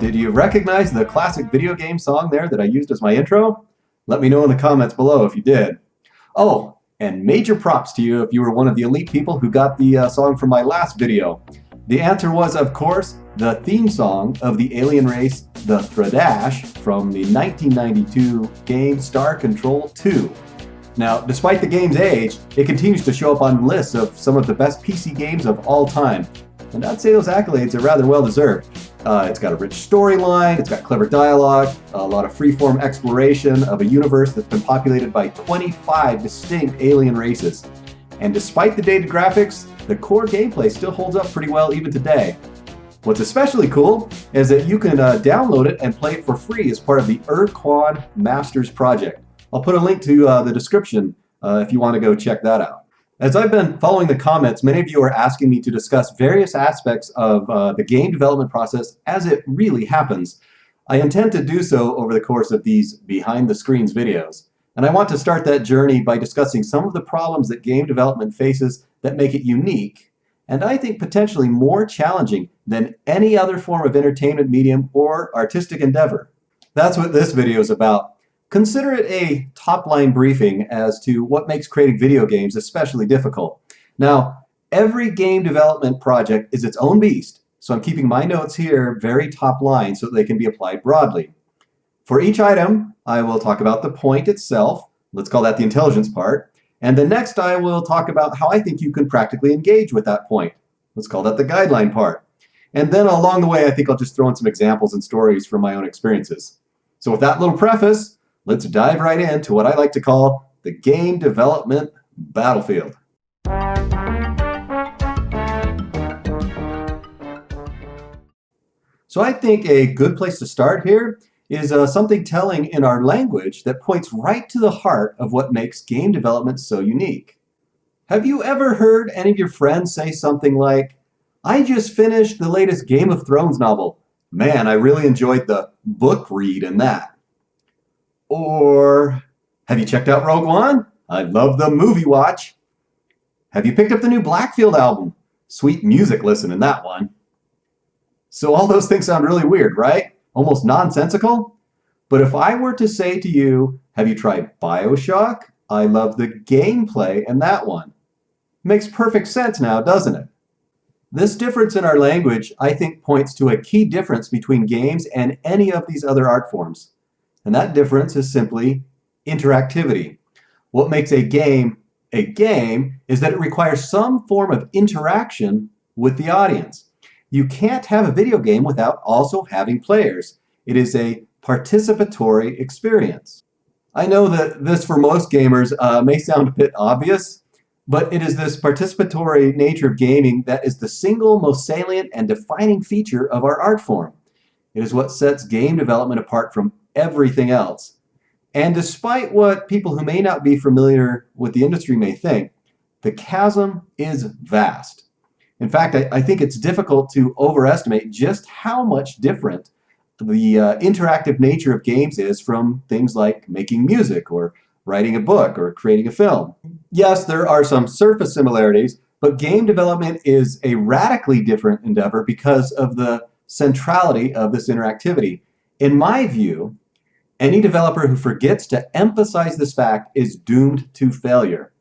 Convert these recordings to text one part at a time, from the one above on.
Did you recognize the classic video game song there that I used as my intro? Let me know in the comments below if you did. Oh, and major props to you if you were one of the elite people who got the song from my last video. The answer was, of course, the theme song of the alien race, the Thredash, from the 1992 game Star Control 2. Now, despite the game's age, it continues to show up on lists of some of the best PC games of all time. And I'd say those accolades are rather well deserved. It's got a rich storyline, it's got clever dialogue, a lot of freeform exploration of a universe that's been populated by 25 distinct alien races. And despite the dated graphics, the core gameplay still holds up pretty well even today. What's especially cool is that you can download it and play it for free as part of the Urquan Masters project. I'll put a link to the description if you want to go check that out. As I've been following the comments, many of you are asking me to discuss various aspects of the game development process as it really happens. I intend to do so over the course of these behind the screens videos. And I want to start that journey by discussing some of the problems that game development faces that make it unique, and I think potentially more challenging than any other form of entertainment medium or artistic endeavor. That's what this video is about. Consider it a top-line briefing as to what makes creating video games especially difficult. Now, every game development project is its own beast, so I'm keeping my notes here very top-line so that they can be applied broadly. For each item, I will talk about the point itself, let's call that the intelligence part, and then next I will talk about how I think you can practically engage with that point. Let's call that the guideline part. And then along the way, I think I'll just throw in some examples and stories from my own experiences. So with that little preface, let's dive right into what I like to call the game development battlefield. So I think a good place to start here is something telling in our language that points right to the heart of what makes game development so unique. Have you ever heard any of your friends say something like, "I just finished the latest Game of Thrones novel. Man, I really enjoyed the book read in that." Or, "Have you checked out Rogue One? I love the movie watch." "Have you picked up the new Blackfield album? Sweet music listen in that one." So all those things sound really weird, right? Almost nonsensical? But if I were to say to you, "Have you tried BioShock? I love the gameplay in that one." Makes perfect sense now, doesn't it? This difference in our language, I think, points to a key difference between games and any of these other art forms. And that difference is simply interactivity. What makes a game is that it requires some form of interaction with the audience. You can't have a video game without also having players. It is a participatory experience. I know that this for most gamers may sound a bit obvious, but it is this participatory nature of gaming that is the single most salient and defining feature of our art form. It is what sets game development apart from everything else. And despite what people who may not be familiar with the industry may think, the chasm is vast. In fact, I think it's difficult to overestimate just how much different the interactive nature of games is from things like making music or writing a book or creating a film. Yes, there are some surface similarities, but game development is a radically different endeavor because of the centrality of this interactivity. In my view, any developer who forgets to emphasize this fact is doomed to failure.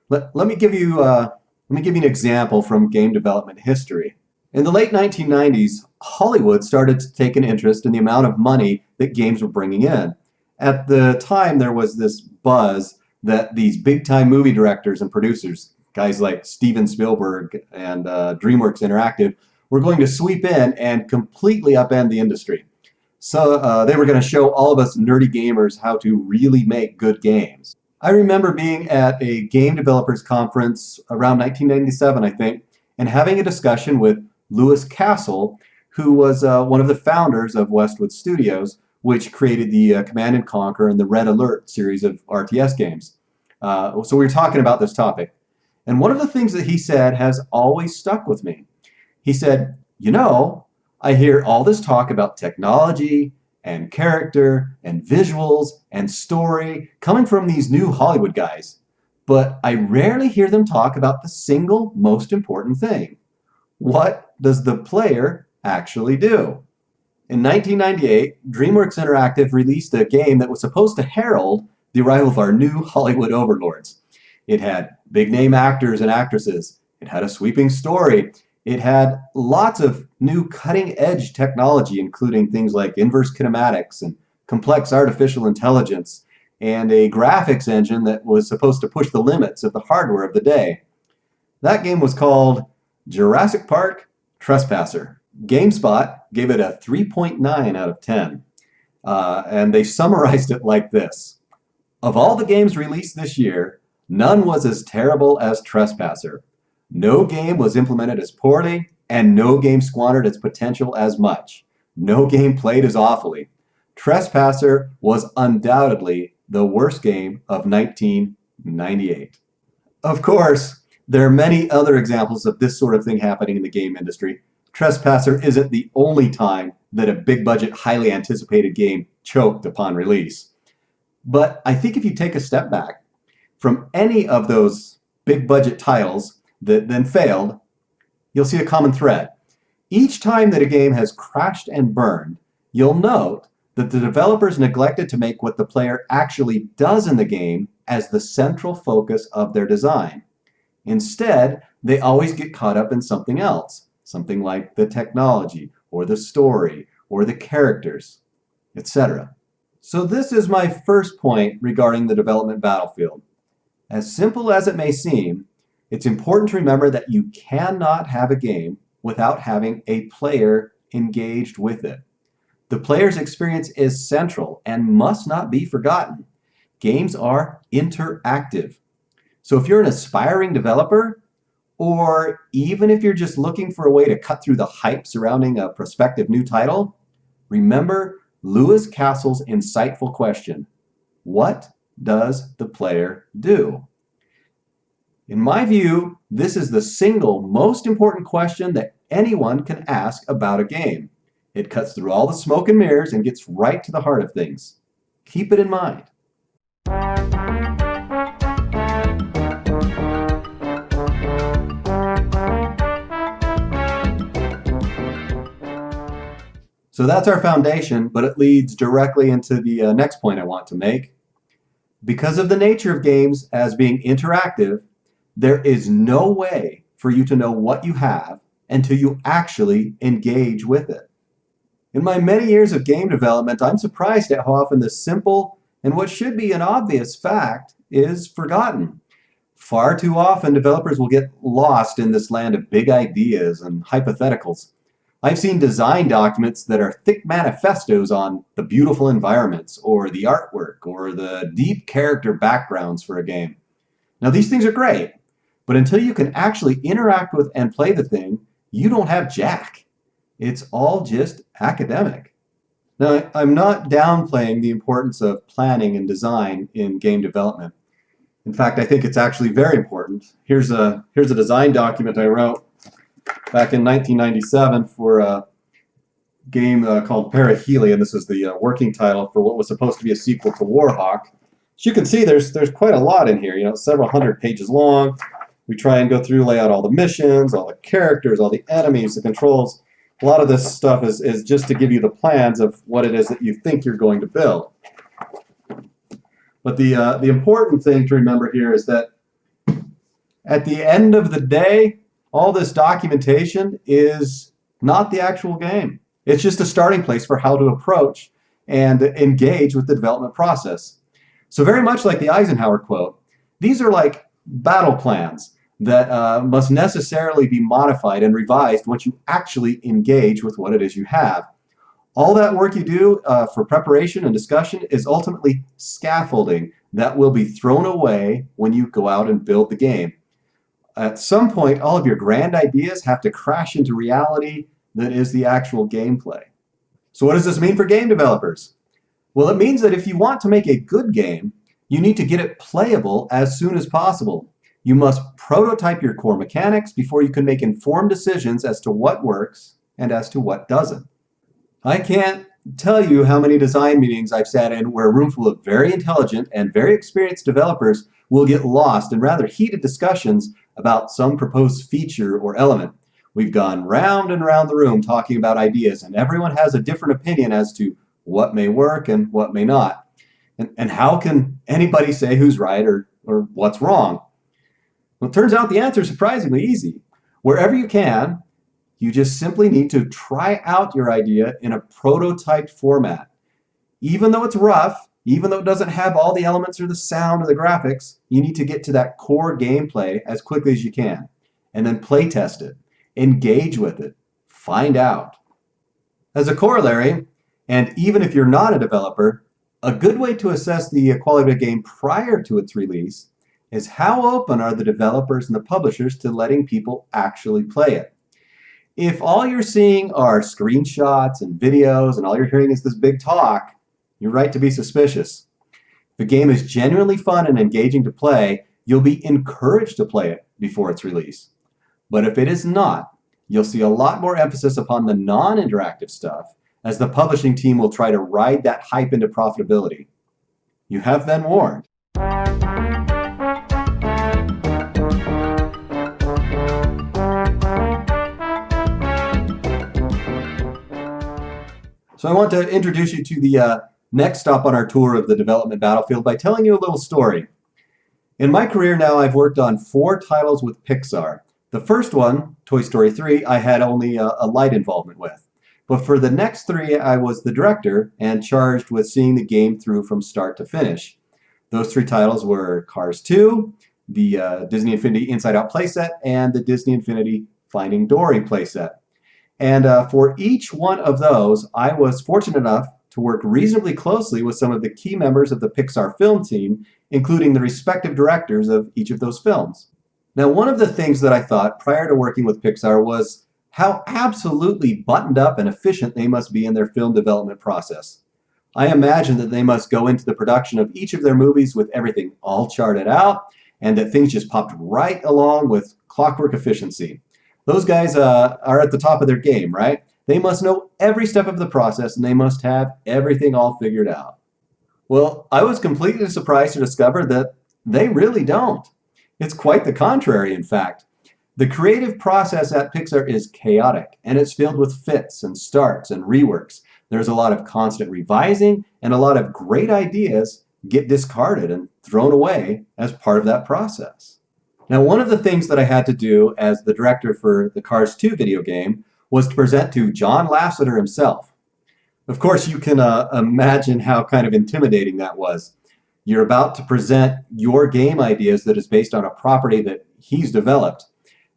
Let me give you an example from game development history. In the late 1990s, Hollywood started to take an interest in the amount of money that games were bringing in. At the time, there was this buzz that these big-time movie directors and producers, guys like Steven Spielberg and DreamWorks Interactive, were going to sweep in and completely upend the industry. So they were going to show all of us nerdy gamers how to really make good games. I remember being at a game developers conference around 1997, I think, and having a discussion with Louis Castle, who was one of the founders of Westwood Studios, which created the Command & Conquer and the Red Alert series of RTS games. So we were talking about this topic. And one of the things that he said has always stuck with me. He said, "You know, I hear all this talk about technology and character and visuals and story coming from these new Hollywood guys, but I rarely hear them talk about the single most important thing. What does the player actually do?" In 1998, DreamWorks Interactive released a game that was supposed to herald the arrival of our new Hollywood overlords. It had big-name actors and actresses. It had a sweeping story. It had lots of new cutting-edge technology, including things like inverse kinematics and complex artificial intelligence, and a graphics engine that was supposed to push the limits of the hardware of the day. That game was called Jurassic Park Trespasser. GameSpot gave it a 3.9 out of 10, and they summarized it like this. Of all the games released this year, none was as terrible as Trespasser. No game was implemented as poorly, and no game squandered its potential as much. No game played as awfully. Trespasser was undoubtedly the worst game of 1998. Of course, there are many other examples of this sort of thing happening in the game industry. Trespasser isn't the only time that a big-budget, highly anticipated game choked upon release. But I think if you take a step back from any of those big-budget titles that then failed, you'll see a common thread. Each time that a game has crashed and burned, you'll note that the developers neglected to make what the player actually does in the game as the central focus of their design. Instead, they always get caught up in something else. Something like the technology, or the story, or the characters, etc. So this is my first point regarding the development battlefield. As simple as it may seem, it's important to remember that you cannot have a game without having a player engaged with it. The player's experience is central and must not be forgotten. Games are interactive. So if you're an aspiring developer, or even if you're just looking for a way to cut through the hype surrounding a prospective new title, remember Lewis Castle's insightful question: what does the player do? In my view, this is the single most important question that anyone can ask about a game. It cuts through all the smoke and mirrors and gets right to the heart of things. Keep it in mind. So that's our foundation, but it leads directly into the next point I want to make. Because of the nature of games as being interactive, there is no way for you to know what you have until you actually engage with it. In my many years of game development, I'm surprised at how often this simple and what should be an obvious fact is forgotten. Far too often, developers will get lost in this land of big ideas and hypotheticals. I've seen design documents that are thick manifestos on the beautiful environments, or the artwork, or the deep character backgrounds for a game. Now, these things are great, but until you can actually interact with and play the thing, you don't have jack. It's all just academic. Now, I'm not downplaying the importance of planning and design in game development. In fact, I think it's actually very important. Here's a design document I wrote back in 1997 for a game called Perihelion. This is the working title for what was supposed to be a sequel to Warhawk. As you can see, there's quite a lot in here, several hundred pages long. We try and go through, lay out all the missions, all the characters, all the enemies, the controls. A lot of this stuff is just to give you the plans of what it is that you think you're going to build. But the important thing to remember here is that at the end of the day, all this documentation is not the actual game. It's just a starting place for how to approach and engage with the development process. So very much like the Eisenhower quote, these are like battle plans that must necessarily be modified and revised once you actually engage with what it is you have. All that work you do for preparation and discussion is ultimately scaffolding that will be thrown away when you go out and build the game. At some point, all of your grand ideas have to crash into reality that is the actual gameplay. So what does this mean for game developers? Well, it means that if you want to make a good game, you need to get it playable as soon as possible. You must prototype your core mechanics before you can make informed decisions as to what works and as to what doesn't. I can't tell you how many design meetings I've sat in where a room full of very intelligent and very experienced developers will get lost in rather heated discussions about some proposed feature or element, We've gone round and round the room talking about ideas, and everyone has a different opinion as to what may work and what may not. And how can anybody say who's right or what's wrong? Well, it turns out the answer is surprisingly easy. Wherever you can, you just simply need to try out your idea in a prototyped format. Even though it's rough, even though it doesn't have all the elements or the sound or the graphics, you need to get to that core gameplay as quickly as you can. And then play test it, engage with it, find out. As a corollary, and even if you're not a developer, a good way to assess the quality of a game prior to its release is how open are the developers and the publishers to letting people actually play it. If all you're seeing are screenshots and videos and all you're hearing is this big talk, you're right to be suspicious. If a game is genuinely fun and engaging to play, you'll be encouraged to play it before its release. But if it is not, you'll see a lot more emphasis upon the non-interactive stuff, as the publishing team will try to ride that hype into profitability. You have been warned. So I want to introduce you to the next stop on our tour of the development battlefield by telling you a little story. In my career now, I've worked on 4 titles with Pixar. The first one, Toy Story 3, I had only a light involvement with. But for the next 3, I was the director and charged with seeing the game through from start to finish. Those 3 titles were Cars 2, the Disney Infinity Inside Out playset, and the Disney Infinity Finding Dory playset. And for each one of those, I was fortunate enough to work reasonably closely with some of the key members of the Pixar film team, including the respective directors of each of those films. Now, one of the things that I thought prior to working with Pixar was how absolutely buttoned up and efficient they must be in their film development process. I imagine that they must go into the production of each of their movies with everything all charted out, and that things just popped right along with clockwork efficiency. Those guys are at the top of their game, right? They must know every step of the process, and they must have everything all figured out. Well, I was completely surprised to discover that they really don't. It's quite the contrary, in fact. The creative process at Pixar is chaotic, and it's filled with fits and starts and reworks. There's a lot of constant revising, and a lot of great ideas get discarded and thrown away as part of that process. Now, one of the things that I had to do as the director for the Cars 2 video game was to present to John Lasseter himself. Of course, you can imagine how kind of intimidating that was. You're about to present your game ideas that is based on a property that he's developed.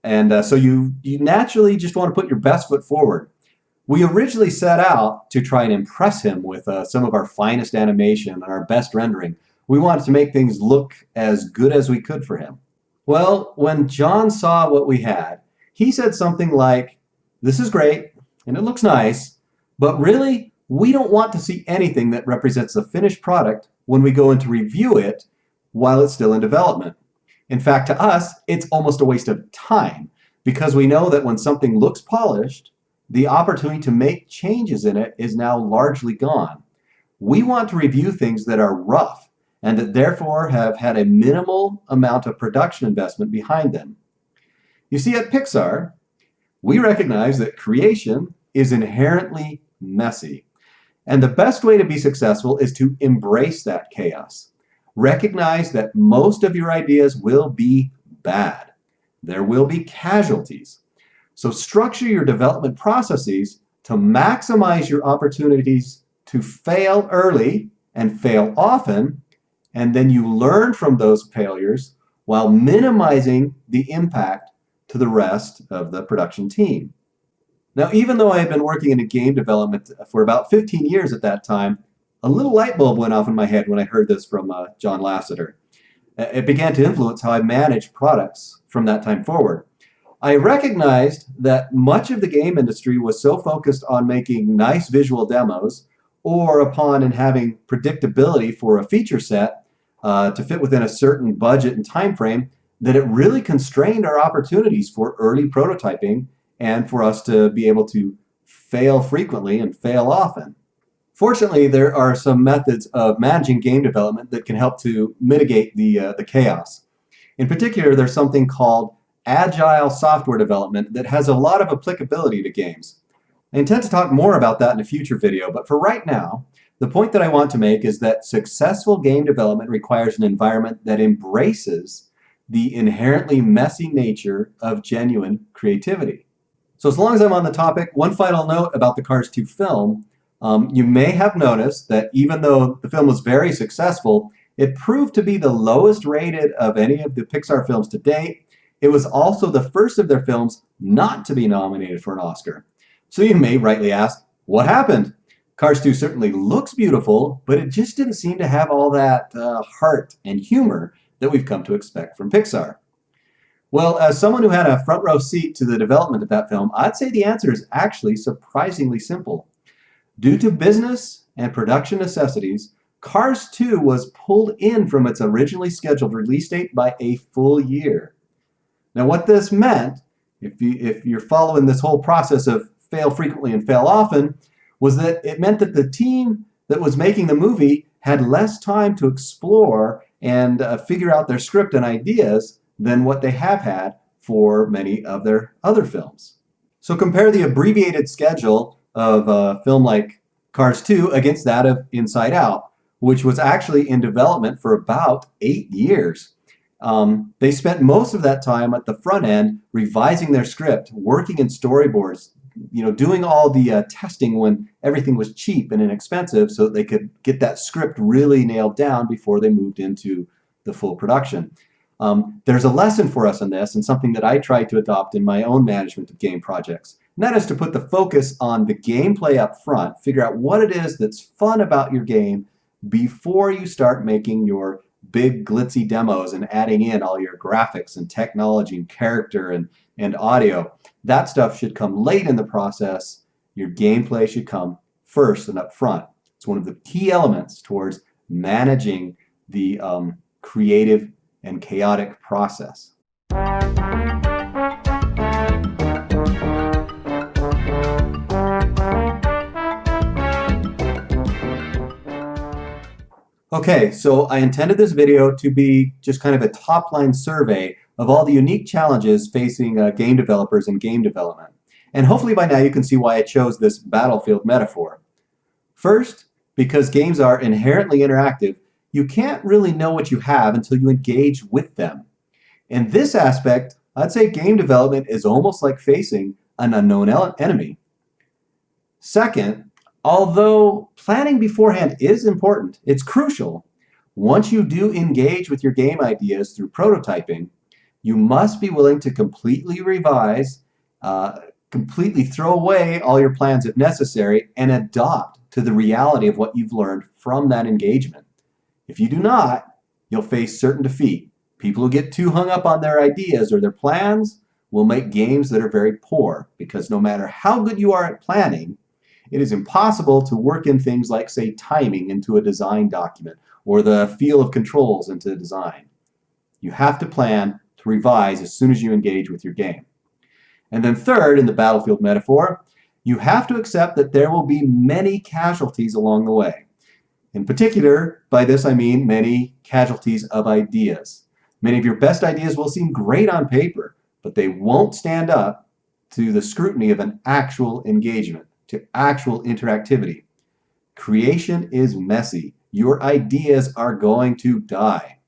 And so you naturally just want to put your best foot forward. We originally set out to try and impress him with some of our finest animation and our best rendering. We wanted to make things look as good as we could for him. Well, when John saw what we had, he said something like, "This is great, and it looks nice, but really, we don't want to see anything that represents the finished product when we go in to review it while it's still in development. In fact, to us, it's almost a waste of time, because we know that when something looks polished, the opportunity to make changes in it is now largely gone. We want to review things that are rough, and that therefore have had a minimal amount of production investment behind them." You see, at Pixar, we recognize that creation is inherently messy. And the best way to be successful is to embrace that chaos. Recognize that most of your ideas will be bad. There will be casualties. So structure your development processes to maximize your opportunities to fail early and fail often, and then you learn from those failures while minimizing the impact to the rest of the production team. Now, even though I had been working in game development for about 15 years at that time, a little light bulb went off in my head when I heard this from John Lasseter. It began to influence how I managed products from that time forward. I recognized that much of the game industry was so focused on making nice visual demos or upon and having predictability for a feature set to fit within a certain budget and time frame, that it really constrained our opportunities for early prototyping and for us to be able to fail frequently and fail often. Fortunately, there are some methods of managing game development that can help to mitigate the chaos. In particular, there's something called agile software development that has a lot of applicability to games. I intend to talk more about that in a future video, but for right now, the point that I want to make is that successful game development requires an environment that embraces the inherently messy nature of genuine creativity. So as long as I'm on the topic, one final note about the Cars 2 film. You may have noticed that even though the film was very successful, it proved to be the lowest rated of any of the Pixar films to date. It was also the first of their films not to be nominated for an Oscar. So you may rightly ask, what happened? Cars 2 certainly looks beautiful, but it just didn't seem to have all that heart and humor that we've come to expect from Pixar. Well, as someone who had a front row seat to the development of that film, I'd say the answer is actually surprisingly simple. Due to business and production necessities, Cars 2 was pulled in from its originally scheduled release date by a full year. Now what this meant, if you're following this whole process of fail frequently and fail often, was that it meant that the team that was making the movie had less time to explore and figure out their script and ideas than what they have had for many of their other films. So compare the abbreviated schedule of a film like Cars 2 against that of Inside Out, which was actually in development for about 8 years. They spent most of that time at the front end revising their script, working in storyboards, doing all the testing when everything was cheap and inexpensive so that they could get that script really nailed down before they moved into the full production. There's a lesson for us in this, and something that I try to adopt in my own management of game projects. And that is to put the focus on the gameplay up front, figure out what it is that's fun about your game before you start making your big glitzy demos and adding in all your graphics and technology and character and audio. That stuff should come late in the process. Your gameplay should come first and up front. It's one of the key elements towards managing the creative and chaotic process. Okay, so I intended this video to be just kind of a top-line survey of all the unique challenges facing game developers and game development. And hopefully by now you can see why I chose this battlefield metaphor. First, because games are inherently interactive, you can't really know what you have until you engage with them. In this aspect, I'd say game development is almost like facing an unknown enemy. Second, although planning beforehand is important, it's crucial. Once you do engage with your game ideas through prototyping, you must be willing to completely revise, completely throw away all your plans if necessary, and adopt to the reality of what you've learned from that engagement. If you do not, you'll face certain defeat. People who get too hung up on their ideas or their plans will make games that are very poor, because no matter how good you are at planning, it is impossible to work in things like, say, timing into a design document or the feel of controls into design. You have to plan to revise as soon as you engage with your game. And then third, in the battlefield metaphor, you have to accept that there will be many casualties along the way. In particular, by this I mean many casualties of ideas. Many of your best ideas will seem great on paper, but they won't stand up to the scrutiny of an actual engagement, to actual interactivity. Creation is messy. Your ideas are going to die.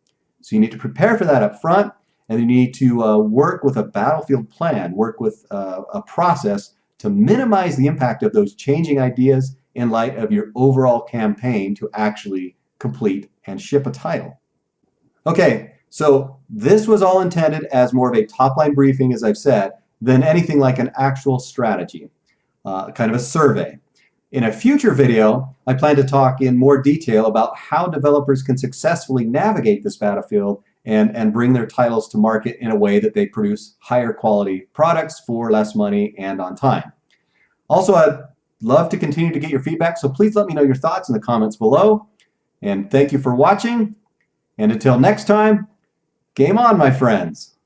So you need to prepare for that up front, and you need to work with a battlefield plan, work with a process to minimize the impact of those changing ideas in light of your overall campaign to actually complete and ship a title. Okay, so this was all intended as more of a top-line briefing, as I've said, than anything like an actual strategy, kind of a survey. In a future video, I plan to talk in more detail about how developers can successfully navigate this battlefield and bring their titles to market in a way that they produce higher quality products for less money and on time. Also, I'd love to continue to get your feedback, so please let me know your thoughts in the comments below. And thank you for watching. And until next time, game on, my friends.